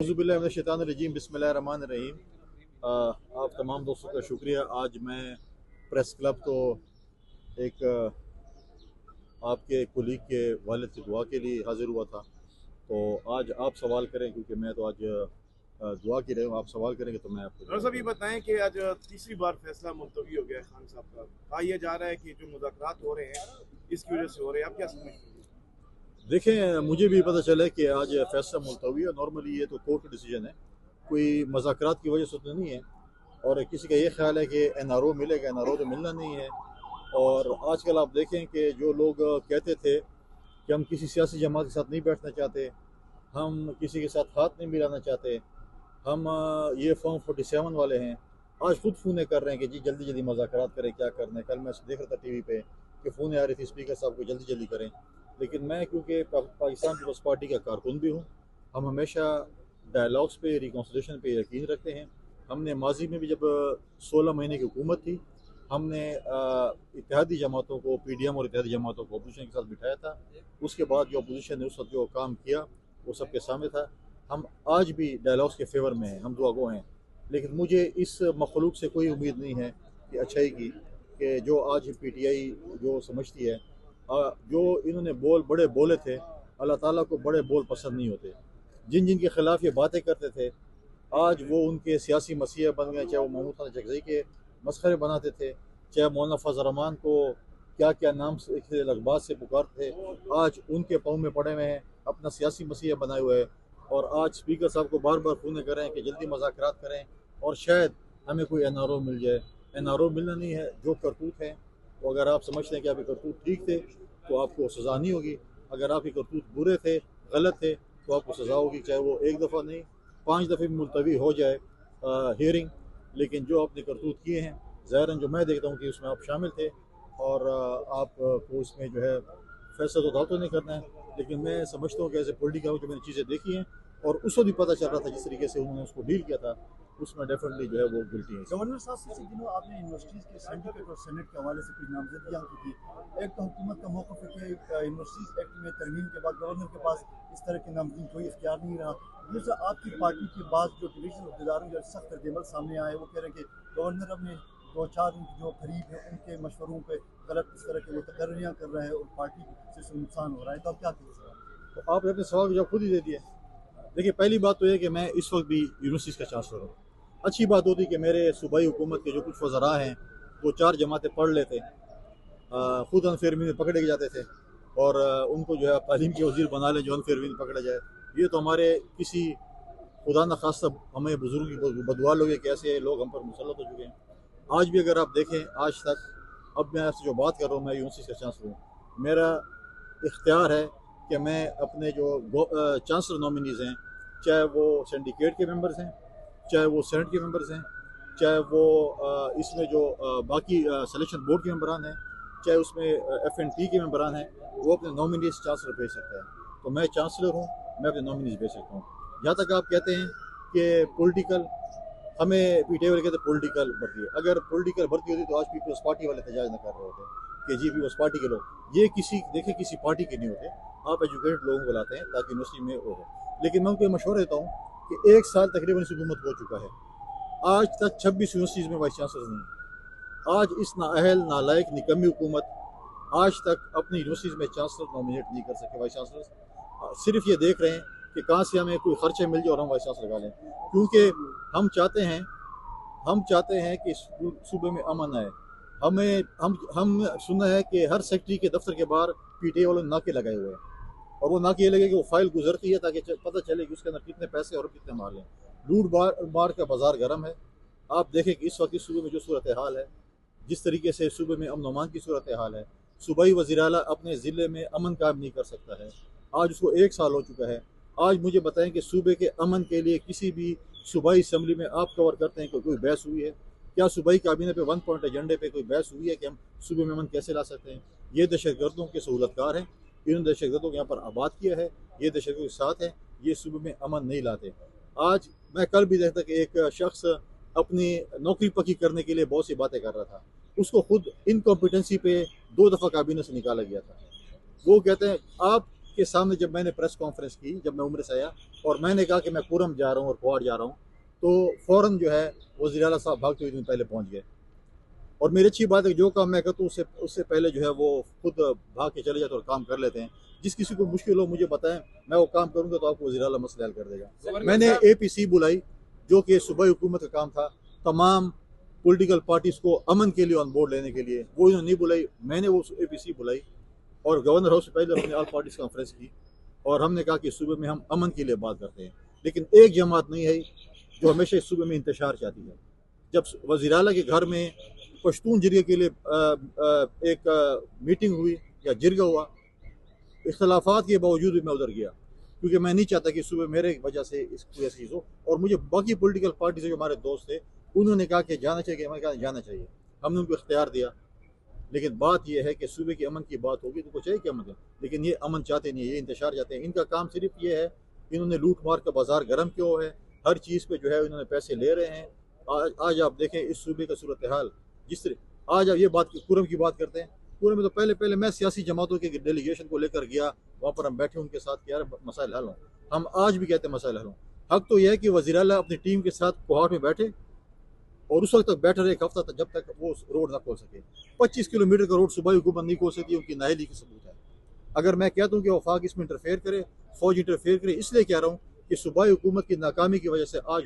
औज़ुबिल्लाहिमिनश्शैतानिर्रजीम बिस्मिल्लाहिर्रहमानिर्रहीम। आप तमाम दोस्तों का शुक्रिया। आज मैं प्रेस क्लब तो एक आपके कुलीग के वालिद से दुआ के लिए हाज़िर हुआ था। तो आज आप सवाल करें, क्योंकि मैं तो आज दुआ की रहे हूँ। आप सवाल करेंगे तो मैं आपको डॉक्टर साहब ये बताएं कि आज तीसरी बार फैसला मुलतवी हो गया है खान साहब का। कहा यह जा रहा है कि जो मुज़ाकरात हो रहे हैं इसकी वजह से हो रहे हैं, आप क्या समझते हैं? देखें, मुझे भी पता चला कि आज फैसला मुलतवी है। नॉर्मली ये तो कोर्ट का डिसीजन है, कोई मुज़ाकरात की वजह से तो नहीं है। और किसी का ये ख्याल है कि NRO मिलेगा, NRO तो मिलना नहीं है। और आजकल आप देखें कि जो लोग कहते थे कि हम किसी सियासी जमात के साथ नहीं बैठना चाहते, हम किसी के साथ हाथ नहीं मिलाना चाहते, हम ये फॉर्म 47 वाले हैं, आज खुद फ़ोन कर रहे हैं कि जी जल्दी जल्दी मुज़ाकरात करें, क्या करना है। कल मैं देख रहा था TV पे कि फ़ोन आ रही थी स्पीकर साहब को जल्दी जल्दी करें। लेकिन मैं क्योंकि पाकिस्तान पीपल्स पार्टी का कारकुन भी हूँ, हम हमेशा डायलॉग्स पे, रिकॉन्सिलेशन पे यकीन रखते हैं। हमने माजी में भी जब 16 महीने की हुकूमत थी, हमने इत्तेहादी जमातों को, PDM और इत्तेहादी जमातों को अपोजिशन के साथ बिठाया था। उसके बाद जो अपोजिशन ने उस वक्त जो काम किया वो सबके सामने था। हम आज भी डायलॉग्स के फेवर में हैं, हम दुआगो हैं। लेकिन मुझे इस मखलूक से कोई उम्मीद नहीं है कि अच्छाई की, कि जो आज PTI जो समझती है, जो इन्होंने बड़े बोले थे, अल्लाह ताला को बड़े बोल पसंद नहीं होते। जिन जिन के ख़िलाफ़ ये बातें करते थे, आज वो उनके सियासी मसीहा बन गए। चाहे वो महमूद खान चकज़ई के मसखरे बनाते थे, चाहे मौलाना फजल रहमान को क्या क्या नाम से लफ्ज़ से पुकारते थे, आज उनके पाँव में पड़े हुए हैं, अपना सियासी मसीहा बनाए हुए हैं। और आज स्पीकर साहब को बार बार फ़ोन करें कि जल्दी मुज़ाकरात करें और शायद हमें कोई NRO मिल जाए। NRO मिलना नहीं है, जो करतूत हैं। तो अगर आप समझते हैं कि आपके करतूत ठीक थे तो आपको सज़ा नहीं होगी। अगर आपके करतूत बुरे थे, गलत थे, तो आपको सज़ा होगी, चाहे वो एक दफ़ा नहीं 5 दफ़े भी मुलतवी हो जाए हियरिंग। लेकिन जो आपने करतूत किए हैं, ज़ाहिरन जो मैं देखता हूँ कि उसमें आप शामिल थे, और आपको उसमें जो है फैसला तो दाव तो नहीं करना है। लेकिन मैं समझता हूँ कि एज ए पॉलिटिकल जो मैंने चीज़ें देखी हैं, और उस वक्त भी पता चल रहा था जिस तरीके से उन्होंने उसको डील किया था, उसमें डेफिनेटली जो है वो गिल्टी है। गवर्नर साहब पिछले दिनों आपने यूनिवर्सिटीज़ के सिंडिकेट और सेनेट के हवाले से कुछ नामजदगियाँ की थी। एक तो हुकूमत का मौक़िफ़ है कि यूनिवर्सिटीज़ एक्ट में तरमीम के बाद गवर्नर के पास इस तरह की नामजदगी कोई इख्तियार नहीं रहा। दूसरा, आपकी पार्टी के बाद जो डिवीजन अहदेदारों के सख्त रद्द-ए-अमल सामने आए, वो कह रहे हैं कि गवर्नर अपने 2-4 उनके जो करीब हैं उनके मशवरों पे गलत इस तरह के वो तकर्रियाँ कर रहे हैं और पार्टी से नुकसान हो रहा है। तो आप क्या कहेंगे? तो आपने अपने सवाल का जवाब खुद ही दे दिया। देखिए, पहली बात तो ये कि मैं इस वक्त भी यूनिवर्सिटीज़ का चांसलर हूँ। अच्छी बात होती कि मेरे सूबाई हुकूमत के जो कुछ वज़रा हैं वो 4 जमातें पढ़ लेते, खुद अनफेयरमी में पकड़े जाते थे, और उनको जो है तालीम के वज़ीर बना लें जो अनफेयरमी में पकड़ा जाए। ये तो हमारे किसी खुदा न खास्ता हमें बुजुर्ग की बदुआ लोग कि ऐसे लोग हम पर मुसल्लत हो चुके हैं। आज भी अगर आप देखें, आज तक, अब मैं आपसे जो बात कर रहा हूँ, मैं यूनिवर्सिटी का चांसलर हूँ, मेरा इख्तियार है कि मैं अपने जो चांसलर नॉमिनीज़ हैं, चाहे वो सिंडिकेट के मेंबर्स हैं, चाहे वो सेनेट के मेंबर्स हैं, चाहे वो इसमें जो बाकी सिलेक्शन बोर्ड के मेंबरान हैं, चाहे उसमें FNT के मेंबरान हैं, वो अपने नॉमिनीज़ चांसलर भेज सकते हैं। तो मैं चांसलर हूँ, मैं अपने नॉमिनीज़ भेज सकता हूँ। जहाँ तक आप कहते हैं कि पॉलिटिकल, हमें PTI वाले कहते हैं पॉलिटिकल भर्ती है। अगर पॉलिटिकल भर्ती होती तो आज पीपल्स पार्टी वाले एहतजाज न कर रहे होते कि जी पीपल्स पार्टी के लोग। ये किसी पार्टी के नहीं होते, आप एजुकेटेड लोगों को लाते हैं ताकि यूनिवर्सिटी में वो हो। लेकिन मैं उनको मशवरा देता हूँ कि 1 साल तकरीबन इस हुकूमत हो चुका है, आज तक 26 यूनिवर्सिटीज़ में वाइस चांसलर नहीं है। आज इस नाअहल, नालायक, निकम्मी हुकूमत आज तक अपनी यूनिवर्सिटीज़ में चांसलर नॉमिनेट नहीं कर सके। वाइस चांसलर सिर्फ ये देख रहे हैं कि कहाँ से हमें कोई खर्चे मिल जाए और हम वाइस चांसलर लगा लें, क्योंकि हम चाहते हैं कि सूबे में अमन आए। हम सुना है कि हर सेक्रेटरी के दफ्तर के बाहर PTI वालों ने नाके लगाए हुए हैं, और वो नाके ये लगे कि वो फाइल गुजरती है ताकि पता चले कि उसके अंदर कितने पैसे और कितने माल हैं। लूट मार का बाजार गर्म है। आप देखें कि इस वक्त इस सूबे में जो सूरत हाल है, जिस तरीके से सूबे में अमन अमान की सूरत हाल है, सूबाई वज़ीर आला अपने ज़िले में अमन कायम नहीं कर सकता है। आज उसको 1 साल हो चुका है। आज मुझे बताएं कि सूबे के अमन के लिए किसी भी सूबाई असम्बली में आप कवर करते हैं कि कोई बहस हुई है? क्या सूबाई काबीना पे 1 पॉइंट एजेंडे पे कोई बहस हुई है कि हम सूबे में अमन कैसे ला सकते हैं? ये दहशतगर्दों के सहूलतकार हैं, इन्होंने दहशतगर्दों को यहाँ पर आबाद किया है, ये दहशतगर्दों के साथ हैं, ये सूबे में अमन नहीं लाते। आज मैं कल भी देखता कि एक शख्स अपनी नौकरी पक्की करने के लिए बहुत सी बातें कर रहा था, उसको खुद इनकॉम्पिटेंसी पे 2 दफ़ा काबीना से निकाला गया था। वो कहते हैं आप کے سامنے جب میں نے پریس کانفرنس کی، جب میں عمرے سے آیا اور میں نے کہا کہ میں کورم جا رہا ہوں اور کوارڈ جا رہا ہوں، تو فوراً جو ہے وزیر اعلیٰ صاحب بھاگتے ہوئے پہلے پہنچ گئے. اور میری اچھی بات ہے کہ جو کام میں کرتا ہوں اس سے پہلے جو ہے وہ خود بھاگ کے چلے جاتے اور کام کر لیتے ہیں. جس کسی کو مشکل ہو مجھے بتائیں، میں وہ کام کروں گا تو آپ کو وزیر اعلیٰ مسئلہ حل کر دے گا. میں نے APC بلائی جو کہ صوبائی حکومت کا کام تھا، تمام پولیٹیکل پارٹیز کو امن کے لیے آن بورڈ لینے کے لیے. وہ انہوں نے نہیں بلائی، میں نے وہ APC بلائی اور گورنر ہاؤس سے پہلے ہم نے آل پارٹیز کانفرنس کی اور ہم نے کہا کہ صوبے میں ہم امن کے لیے بات کرتے ہیں. لیکن ایک جماعت نہیں ہے جو ہمیشہ اس صوبے میں انتشار چاہتی ہے. جب وزیر اعلیٰ کے گھر میں پشتون جرگے کے لیے ایک میٹنگ ہوئی یا جرگہ ہوا، اختلافات کے باوجود بھی میں ادھر گیا کیونکہ میں نہیں چاہتا کہ صبح میرے وجہ سے اس کوئی ایسی چیز ہو. اور مجھے باقی پولیٹیکل پارٹی سے جو ہمارے دوست تھے انہوں نے کہا کہ جانا چاہیے، میں نے کہا جانا چاہیے. ہم نے ان کو اختیار دیا. لیکن بات یہ ہے کہ صوبے کے امن کی بات ہوگی تو کو چاہیے کہ امن ہے، لیکن یہ امن چاہتے نہیں، یہ انتشار چاہتے ہیں. ان کا کام صرف یہ ہے کہ انہوں نے لوٹ مار کا بازار گرم کیا ہے، ہر چیز پہ جو ہے انہوں نے پیسے لے رہے ہیں. آج آپ دیکھیں اس صوبے کا صورتحال، جس طرح آج آپ یہ بات کورم کی بات کرتے ہیں. کورم میں تو پہلے میں سیاسی جماعتوں کے ڈیلیگیشن کو لے کر گیا، وہاں پر ہم بیٹھے ان کے ساتھ کہ یار مسائل حل ہوں. ہم آج بھی کہتے ہیں مسائل حل ہوں. حق تو یہ ہے کہ وزیر اعلیٰ اپنی ٹیم کے ساتھ کوہاٹ میں بیٹھے اور اس وقت تک بیٹھا رہے، ایک ہفتہ تک، جب تک وہ روڈ نہ کھول سکے. 25 کلومیٹر کا روڈ صوبائی حکومت نہیں کھول سکتی، ان کی نااہلی کی ثبوت ہے. اگر میں کہتا ہوں کہ وفاق اس میں انٹرفیئر کرے، فوج انٹرفیئر کرے، اس لیے کہہ رہا ہوں کہ صوبائی حکومت کی ناکامی کی وجہ سے آج